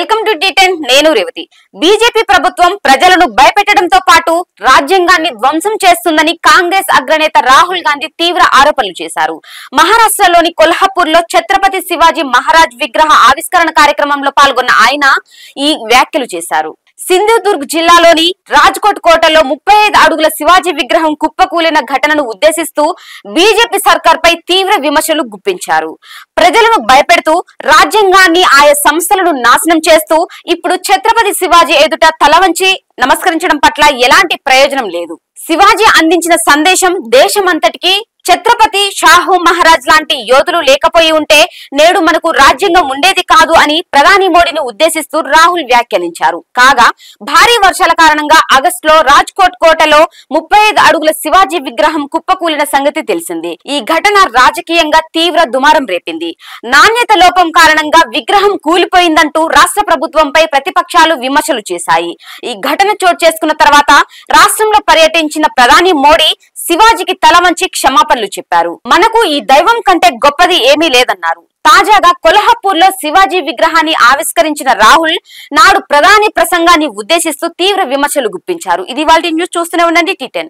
Welcome to టీ10 నేను Revathi. BJP ప్రభుత్వం ప్రజలను భయపెట్టడంతో పాటు రాజ్యాంగాన్ని ధ్వంసం చేస్తుందని కాంగ్రెస్ అగ్రనేత రాహుల్ గాంధీ తీవ్ర ఆరోపణలు చేశారు. మహారాష్ట్రలోని కొల్హాపూర్ లో ఛత్రపతి శివాజీ మహారాజ్ విగ్రహ ఆవిష్కరణ కార్యక్రమంలో పాల్గొన్న ఆయన ఈ వ్యాఖ్యలు చేశారు. సింధుదుర్గ్ జిల్లాలోని రాజ్కోట్ కోటలో 35 అడుగుల శివాజీ విగ్రహం కుప్పకూలిన ఘటనను ఉద్దేశిస్తూ బీజేపీ సర్కార్ పై తీవ్ర విమర్శలు గుప్పించారు. ప్రజలను భయపెడుతూ రాజ్యాంగాన్ని ఆయా సంస్థలను నాశనం చేస్తూ ఇప్పుడు ఛత్రపతి శివాజీ ఎదుట తల వంచి నమస్కరించడం పట్ల ఎలాంటి ప్రయోజనం లేదు. శివాజీ అందించిన సందేశం దేశమంతటికి ఛత్రపతి షాహు మహారాజ్ లాంటి యోధులు లేకపోయి ఉంటే నేడు మనకు రాజ్యాంగం ఉండేది కాదు అని ప్రధాని మోడీని ఉద్దేశిస్తూ రాహుల్ వ్యాఖ్యానించారు. కాగా భారీ వర్షాల కారణంగా ఆగస్టులో రాజ్కోట్ కోటలో 35 అడుగుల శివాజీ విగ్రహం కుప్పకూలిన సంగతి తెలిసింది. ఈ ఘటన రాజకీయంగా తీవ్ర దుమారం రేపింది. నాణ్యత లోపం కారణంగా విగ్రహం కూలిపోయిందంటూ రాష్ట్ర ప్రభుత్వంపై ప్రతిపక్షాలు విమర్శలు చేశాయి. ఈ ఘటన చోటు చేసుకున్న తర్వాత రాష్ట్రంలో పర్యటించిన ప్రధాని మోడీ శివాజీకి తల వంచి క్షమాపణలు చెప్పారు. మనకు ఈ దైవం కంటే గొప్పది ఏమీ లేదన్నారు. తాజాగా కొల్హాపూర్ లో శివాజీ విగ్రహాన్ని ఆవిష్కరించిన రాహుల్ నాడు ప్రధాని ప్రసంగాన్ని ఉద్దేశిస్తూ తీవ్ర విమర్శలు గుప్పించారు. ఇది వాళ్ళ న్యూస్. చూస్తూనే ఉండండి టీ10.